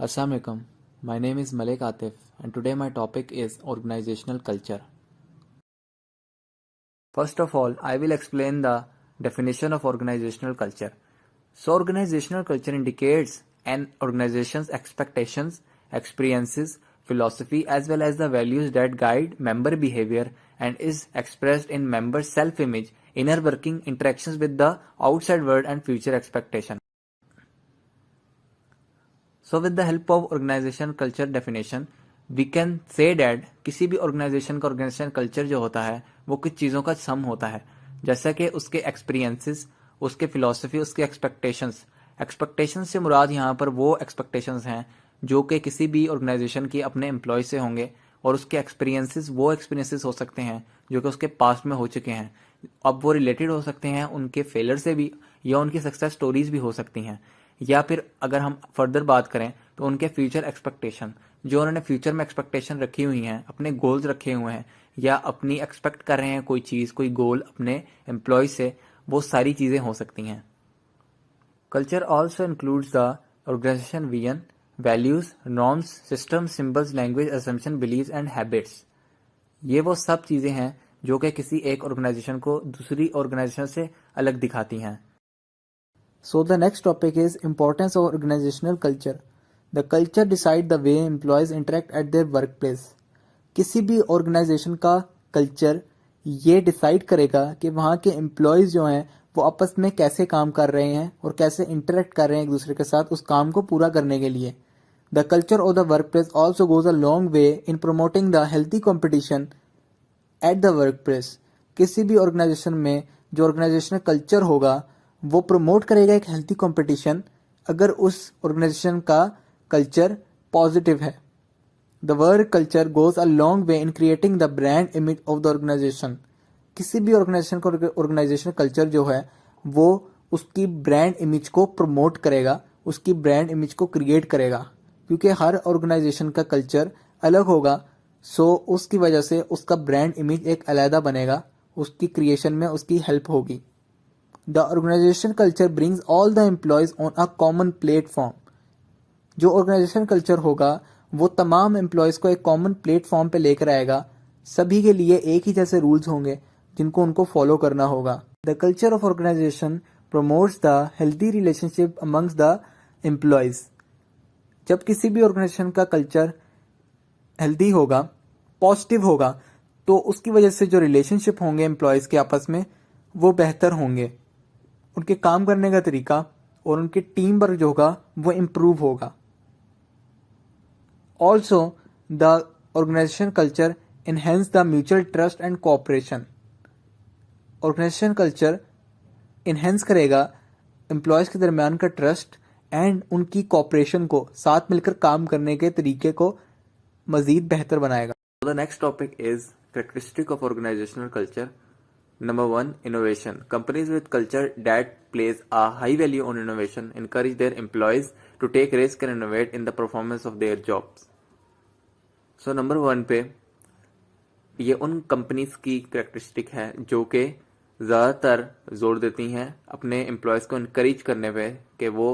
Assalamualaikum. My name is Malik Atif and today my topic is organizational culture. First of all, I will explain the definition of organizational culture. So organizational culture indicates an organization's expectations, experiences, philosophy as well as the values that guide member behavior and is expressed in members' self-image, inner working, interactions with the outside world and future expectation. So with the help of organization culture definition, we can say that किसी भी organisation का organization culture जो होता है वो कुछ चीज़ों का सम होता है, जैसा कि उसके एक्सपीरियंसेस, उसके फिलॉसफी, उसके एक्सपेक्टेशंस से मुराद यहाँ पर वो एक्सपेक्टेशंस हैं जो कि किसी भी ऑर्गेनाइजेशन की अपने एम्प्लॉय से होंगे और उसके एक्सपीरियंसेस हो सकते हैं जो कि उसके पास्ट में हो चुके हैं. अब वो रिलेटेड हो सकते हैं उनके फेलर से भी या उनकी सक्सेस स्टोरीज भी हो सकती हैं, या फिर अगर हम फर्दर बात करें तो उनके फ्यूचर एक्सपेक्टेशन, जो उन्होंने फ्यूचर में एक्सपेक्टेशन रखी हुई हैं, अपने गोल्स रखे हुए हैं या अपनी एक्सपेक्ट कर रहे हैं कोई चीज़, कोई गोल अपने एम्प्लॉय से, वो सारी चीज़ें हो सकती हैं. Culture also includes the organisation vision, values, norms, system, symbols, language, assumption, believes and habits. ये वो सब चीज़ें हैं जो कि किसी एक ऑर्गेनाइजेशन को दूसरी ऑर्गेनाइजेशन से अलग दिखाती हैं. So the next topic is importance of organizational culture. The culture decide the way employees interact at their workplace. किसी भी ऑर्गेनाइजेशन का कल्चर ये डिसाइड करेगा कि वहाँ के एम्प्लॉयज़ जो हैं वो आपस में कैसे काम कर रहे हैं और कैसे इंटरेक्ट कर रहे हैं एक दूसरे के साथ उस काम को पूरा करने के लिए. The culture of the work place also goes a long way in promoting the healthy competition at the work place. किसी भी ऑर्गेनाइजेशन में जो ऑर्गेनाइजेशनल कल्चर होगा वो प्रमोट करेगा एक हेल्थी कंपटीशन अगर उस ऑर्गेनाइजेशन का कल्चर पॉजिटिव है. The work culture goes a long way in creating the brand image of the organisation. किसी भी ऑर्गेनाइजेशन का ऑर्गेनाइजेशन कल्चर जो है वो उसकी ब्रांड इमेज को प्रमोट करेगा, उसकी ब्रांड इमेज को क्रिएट करेगा, क्योंकि हर ऑर्गेनाइजेशन का कल्चर अलग होगा. सो उसकी वजह से उसका ब्रांड इमेज एक अलग बनेगा, उसकी क्रिएशन में उसकी हेल्प होगी. The organization culture brings all the employees on a common platform. जो ऑर्गेनाइजेशन कल्चर होगा वो तमाम एम्प्लॉयज़ को एक कॉमन प्लेटफॉर्म पे लेकर आएगा. सभी के लिए एक ही जैसे रूल्स होंगे जिनको उनको फॉलो करना होगा. The culture of organisation promotes the healthy relationship amongst the employees. जब किसी भी ऑर्गेनाइजेशन का कल्चर हेल्दी होगा, पॉजिटिव होगा, तो उसकी वजह से जो रिलेशनशिप होंगे एम्प्लॉयज़ के आपस में वो बेहतर होंगे, उनके काम करने का तरीका और उनके टीम वर्क जो होगा वो इम्प्रूव होगा. Also the organisation culture enhance the mutual trust and cooperation. Organisation culture enhance करेगा एम्प्लॉयज़ के दरमियान का ट्रस्ट एंड उनकी कोऑपरेशन को, साथ मिलकर काम करने के तरीके को मजीद बेहतर बनाएगा. The next topic is characteristic of organisational culture. Number 1, innovation. Companies with culture that place a high value on innovation encourage their employees to take risk and innovate in the performance of their jobs. So number 1 पे ये उन companies की characteristic है जो कि ज़्यादातर जोर देती हैं अपने एम्प्लॉयज़ को इनकरेज करने पे कि वो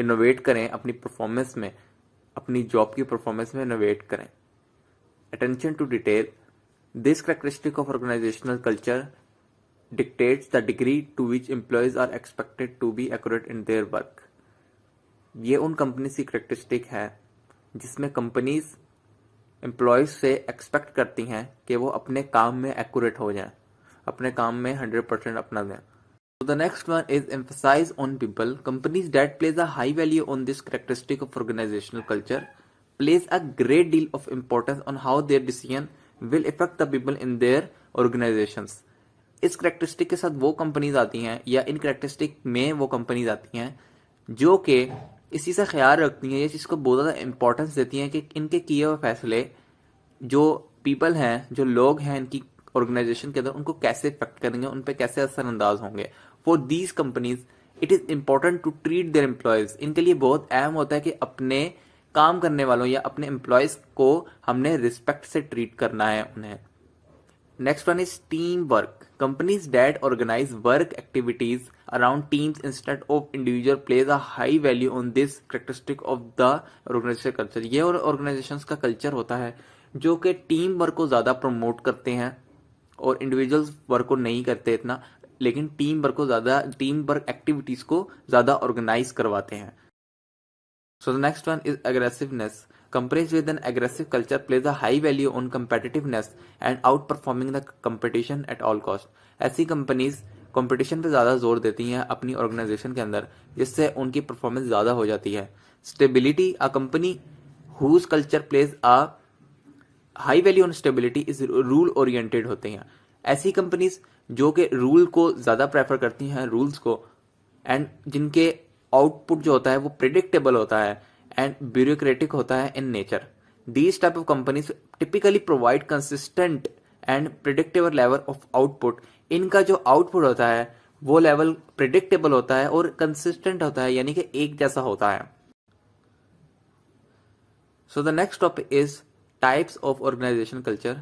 इनोवेट करें अपनी परफॉर्मेंस में, अपनी जॉब की परफॉर्मेंस में इनोवेट करें. Attention to detail. This characteristic of organizational culture dictates the degree to which employees are expected to be accurate in their work. ये उन कंपनीज की करेक्टरिस्टिक है जिसमें कंपनीज एम्प्लॉयज से एक्सपेक्ट करती हैं कि वो अपने काम में एक्यूरेट हो जाएं, अपने काम में 100% अपना दें. So the next one is emphasize on people. Companies that place a high value on this characteristic of organizational culture place a great deal of importance on how their decision will affect the people in their organizations. इस characteristic के साथ वो companies आती हैं या इन characteristic में वो companies आती हैं जो कि इस चीज़ का ख्याल रखती हैं, ये चीज़ को बहुत ज़्यादा इंपॉर्टेंस देती हैं कि इनके किए हुए फैसले जो पीपल हैं, जो लोग हैं इनकी ऑर्गेनाइजेशन के अंदर, उनको कैसे इफेक्ट करेंगे, उन पर कैसे असरअंदाज होंगे. For these companies it is important to treat their employees. इनके लिए बहुत अहम होता है कि अपने काम करने वालों या अपने एम्प्लॉयज़ को हमने रिस्पेक्ट से ट्रीट करना है उन्हें. Next one is teamwork. Companies that organize work activities around teams instead of individual plays a high value on this characteristic of the organizational culture। ये और organizations का culture होता है जो कि टीम वर्क को ज़्यादा प्रमोट करते हैं और इंडिविजुअल वर्क को नहीं करते इतना, लेकिन टीम वर्क एक्टिविटीज़ को ज़्यादा ऑर्गेनाइज करवाते हैं। So the next one is aggressiveness. Companies with an aggressive culture place a high value on competitiveness and outperforming the competition at all cost। ऐसी कंपनीज कंपटीशन पे ज़्यादा जोर देती हैं अपनी ऑर्गेनाइजेशन के अंदर, जिससे उनकी परफॉर्मेंस ज़्यादा हो जाती है। Stability, a company whose culture place a high value on stability is rule oriented होते हैं। ऐसी कंपनीज जो कि रूल को ज़्यादा प्रेफर करती हैं, रूल्स को, एंड जिनके आउटपुट जो होता है वो प्रिडिक्टेबल होता है एंड ब्यूरोक्रेटिक होता है in nature. These type of companies typically provide consistent and predictable level of output. इनका जो आउटपुट होता है वो लेवल प्रिडिक्टेबल होता है और कंसिस्टेंट होता है, यानी कि एक जैसा होता है। So the next topic is types of organisation culture.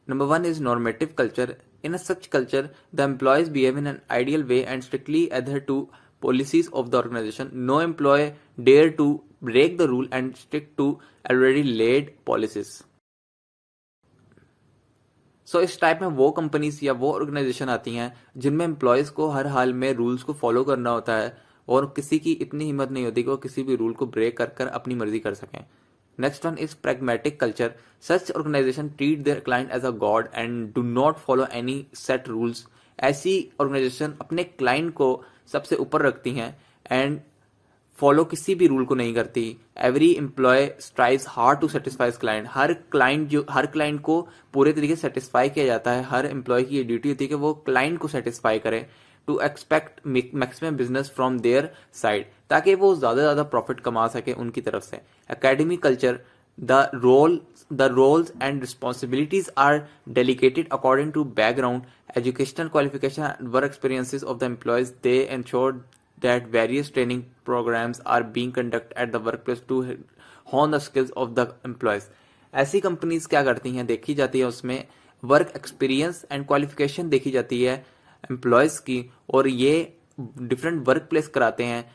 Number 1 is normative culture. In a such culture, the employees behave in an ideal way and strictly adhere to policies of the organization. No employee dare to break the rule and stick to already laid policies. So इस type में वो companies या वो organisation आती हैं जिनमें employees को हर हाल में रूल्स को फॉलो करना होता है और किसी की इतनी हिम्मत नहीं होती कि वो किसी भी रूल को ब्रेक कर कर अपनी मर्जी कर सकें। Next one is pragmatic culture. Such organization treat their client as a god and do not follow any set rules. ऐसी ऑर्गेनाइजेशन अपने क्लाइंट को सबसे ऊपर रखती हैं एंड फॉलो किसी भी रूल को नहीं करती। Every employee strives hard to satisfy client. हर क्लाइंट को पूरे तरीके से सेटिस्फाई किया जाता है। हर एम्प्लॉय की ये ड्यूटी होती है कि वो क्लाइंट को सेटिस्फाई करे to expect maximum business from their side, ताकि वो ज्यादा प्रॉफिट कमा सके उनकी तरफ से। Academic culture, the roles and responsibilities are delegated according to background, educational qualification and work experiences of the employees. They ensure that various training programs are being conducted at the workplace to hone the skills of the employees। ऐसी companies क्या करती हैं, देखी जाती है उसमें work experience and qualification देखी जाती है एम्प्लॉयज की, और ये डिफरेंट वर्क प्लेस कराते हैं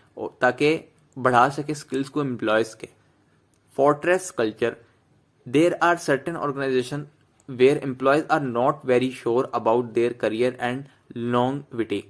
ताकि बढ़ा सके स्किल्स को एम्प्लॉयज के। Fortress culture, there are certain organization where employees are not very sure about their career and longevity.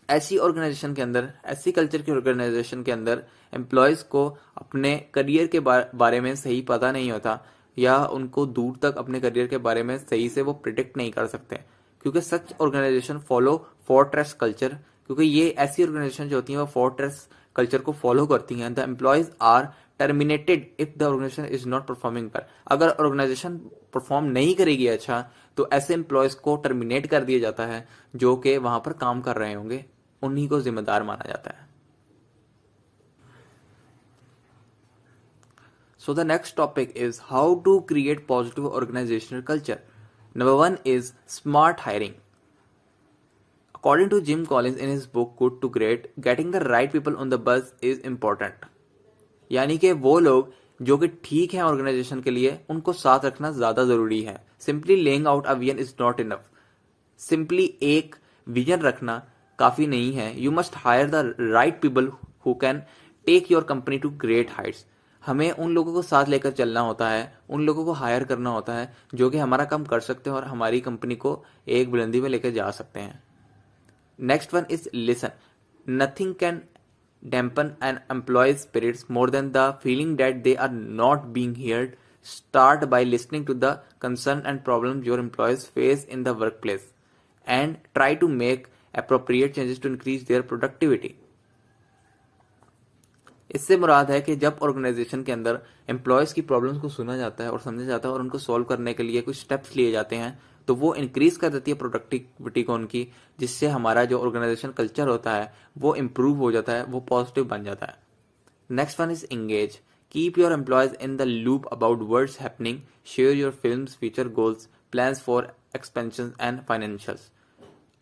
ऐसी ऑर्गेनाइजेशन के अंदर, ऐसी कल्चर की ऑर्गेनाइजेशन के अंदर एम्प्लॉयज को अपने करियर के बारे में सही पता नहीं होता या उनको दूर तक अपने करियर के बारे में सही से वो प्रिडिक्ट नहीं कर सकते, क्योंकि सच ऑर्गेनाइजेशन फॉलो फोर्ट्रेस कल्चर। क्योंकि ये ऐसी ऑर्गेनाइजेशन जो होती हैं वो फोर्ट्रेस कल्चर को फॉलो करती हैं। The employees are terminated if the organisation is not performing well. अगर ऑर्गेनाइजेशन परफॉर्म नहीं करेगी अच्छा, तो ऐसे एम्प्लॉयज को टर्मिनेट कर दिया जाता है जो कि वहां पर काम कर रहे होंगे, उन्हीं को जिम्मेदार माना जाता है। So the next topic is how to create positive organizational culture. Number 1 is smart hiring. According to Jim Collins in his book Good to Great, getting the right people on the bus is important. यानी कि वो लोग जो कि ठीक हैं organisation के लिए, उनको साथ रखना ज्यादा जरूरी है। Simply laying out a vision is not enough. Simply एक विजन रखना काफी नहीं है। You must hire the right people who can take your company to great heights. हमें उन लोगों को साथ लेकर चलना होता है, उन लोगों को हायर करना होता है जो कि हमारा काम कर सकते हैं और हमारी कंपनी को एक बुलंदी में लेकर जा सकते हैं। Next one is listen. Nothing can dampen an employee's spirits more than the feeling that they are not being heard. Start by listening to the concern and problems your employees face in the workplace and try to make appropriate changes to increase their productivity. इससे मुराद है कि जब organisation के अंदर employees की problems को सुना जाता है और समझा जाता है और उनको सॉल्व करने के लिए कुछ स्टेप्स लिए जाते हैं, तो वो इंक्रीज कर देती है प्रोडक्टिविटी को उनकी, जिससे हमारा जो ऑर्गेनाइजेशन कल्चर होता है वो इम्प्रूव हो जाता है, वो पॉजिटिव बन जाता है। Next one is engage. Keep your employees in the loop about what's happening. Share your films, future goals, plans for expansion and financials.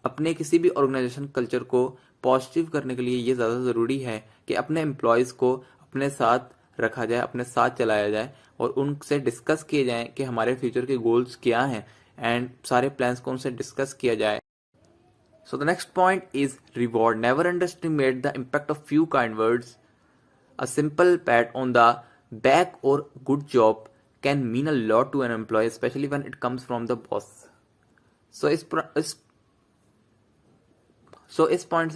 अपने किसी भी ऑर्गेनाइजेशन कल्चर को पॉजिटिव करने के लिए ये ज़्यादा ज़रूरी है कि अपने एम्प्लॉयज़ को अपने साथ रखा जाए, अपने साथ चलाया जाए और उनसे डिस्कस किए जाए कि हमारे फ्यूचर के गोल्स क्या हैं एंड सारे प्लान्स को उनसे डिस्कस किया जाए। So the next point is reward. Never underestimate the impact of few kind words. A simple pat on the back or good job can mean a lot to an employee, especially when it comes from the boss. So इस point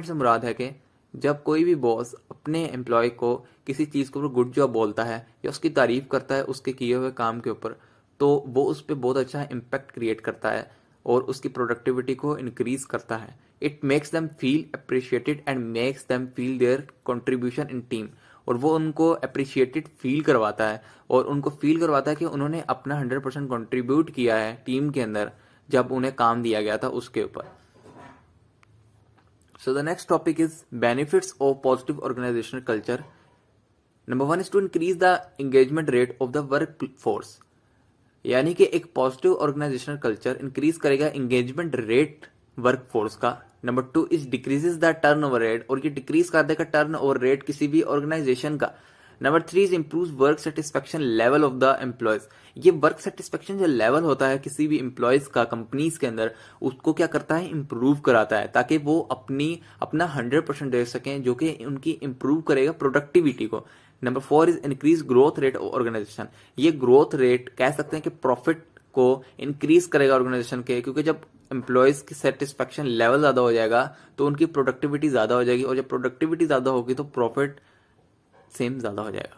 से मुराद है कि जब कोई भी boss अपने employ को किसी चीज के ऊपर गुड जॉब बोलता है या उसकी तारीफ करता है उसके किए हुए काम के ऊपर, तो वो उस पर बहुत अच्छा इम्पैक्ट क्रिएट करता है और उसकी प्रोडक्टिविटी को इंक्रीज करता है. It makes them feel appreciated and makes them feel there contribution in team. और वो उनको अप्रिशिएटेड फील करवाता है और उनको फील करवाता है कि उन्होंने अपना 100% कंट्रीब्यूट किया है टीम के अंदर जब उन्हें काम दिया गया था उसके ऊपर. So the next topic is benefits of positive organizational culture. Number 1 is to increase the engagement rate of the workforce. यानी कि एक पॉजिटिव ऑर्गेनाइजेशनल कल्चर इंक्रीज करेगा एंगेजमेंट रेट वर्कफोर्स का. Number 2 is decreases the turnover rate, और ये decrease कर देगा turnover rate किसी भी ऑर्गेनाइजेशन का. Number 3 is improve work satisfaction level of the employees. ये वर्क सेटिस्फेक्शन जो लेवल होता है किसी भी एम्प्लॉयज का कंपनीज के अंदर, उसको क्या करता है, इंप्रूव कराता है ताकि वो अपना 100% दे सकें, जो कि उनकी इंप्रूव करेगा प्रोडक्टिविटी को. Number 4 is increase growth rate of organisation. ये ग्रोथ रेट कह सकते हैं कि प्रॉफिट को इंक्रीज करेगा ऑर्गेनाइजेशन के, क्योंकि जब एम्प्लॉयज की सेटिस्फेक्शन लेवल ज्यादा हो जाएगा तो उनकी प्रोडक्टिविटी ज्यादा हो जाएगी, और जब प्रोडक्टिविटी ज्यादा होगी तो प्रॉफिट सेम ज्यादा हो जाएगा.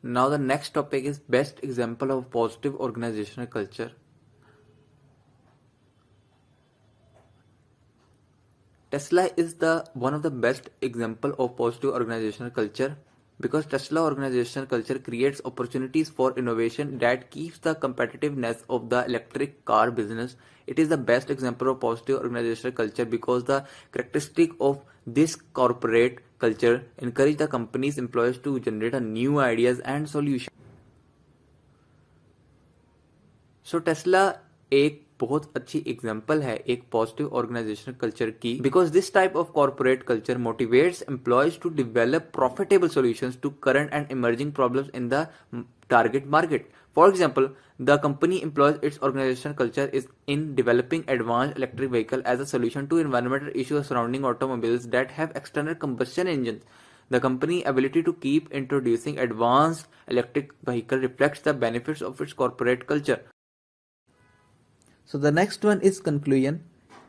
Now the next topic is best example of positive organizational culture. Tesla is the one of the best example of positive organizational culture, because Tesla organizational culture creates opportunities for innovation that keeps the competitiveness of the electric car business. It is the best example of positive organizational culture because the characteristic of this corporate culture encourage the company's employees to generate a new ideas and solutions. So Tesla एक बहुत अच्छी example है एक positive organisational culture की, because this type of corporate culture motivates employees to develop profitable solutions to current and emerging problems in the target market. For example, the company employs its organizational culture is in developing advanced electric vehicle as a solution to environmental issues surrounding automobiles that have external combustion engines. The company ability to keep introducing advanced electric vehicle reflects the benefits of its corporate culture. So the next one is conclusion.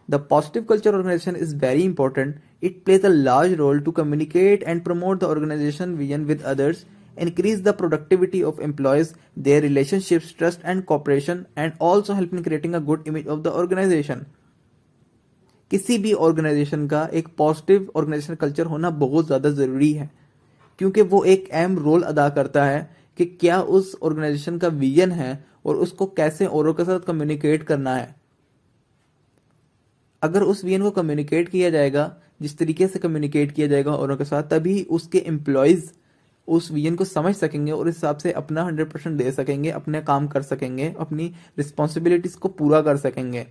The positive culture organization is very important. It plays a large role to communicate and promote the organization vision with others, increase the productivity of employees, their relationships, trust and cooperation, and also help in creating a good image of the organization. किसी भी organisation का एक positive organization culture होना बहुत ज़्यादा ज़रूरी है, क्योंकि वो एक अहम रोल अदा करता है कि क्या उस ऑर्गेनाइजेशन का विजन है और उसको कैसे औरों के साथ कम्युनिकेट करना है. अगर उस विजन को कम्युनिकेट किया जाएगा, जिस तरीके से कम्युनिकेट किया जाएगा औरों के साथ, तभी उसके एम्प्लॉयज उस विजन को समझ सकेंगे और इस हिसाब से अपना 100% दे सकेंगे, अपने काम कर सकेंगे, अपनी रिस्पॉन्सिबिलिटीज को पूरा कर सकेंगे.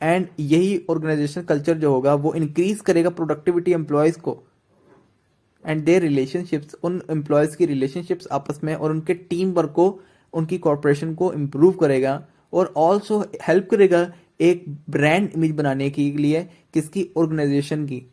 एंड यही ऑर्गेनाइजेशन कल्चर जो होगा वो इंक्रीज करेगा प्रोडक्टिविटी एम्प्लॉयज को एंड देयर रिलेशनशिप्स, उन एम्प्लॉयज की रिलेशनशिप्स आपस में और उनके टीम वर्क को, उनकी कॉर्पोरेशन को इम्प्रूव करेगा, और ऑल्सो हेल्प करेगा एक ब्रांड इमेज बनाने के लिए किसकी, ऑर्गेनाइजेशन की.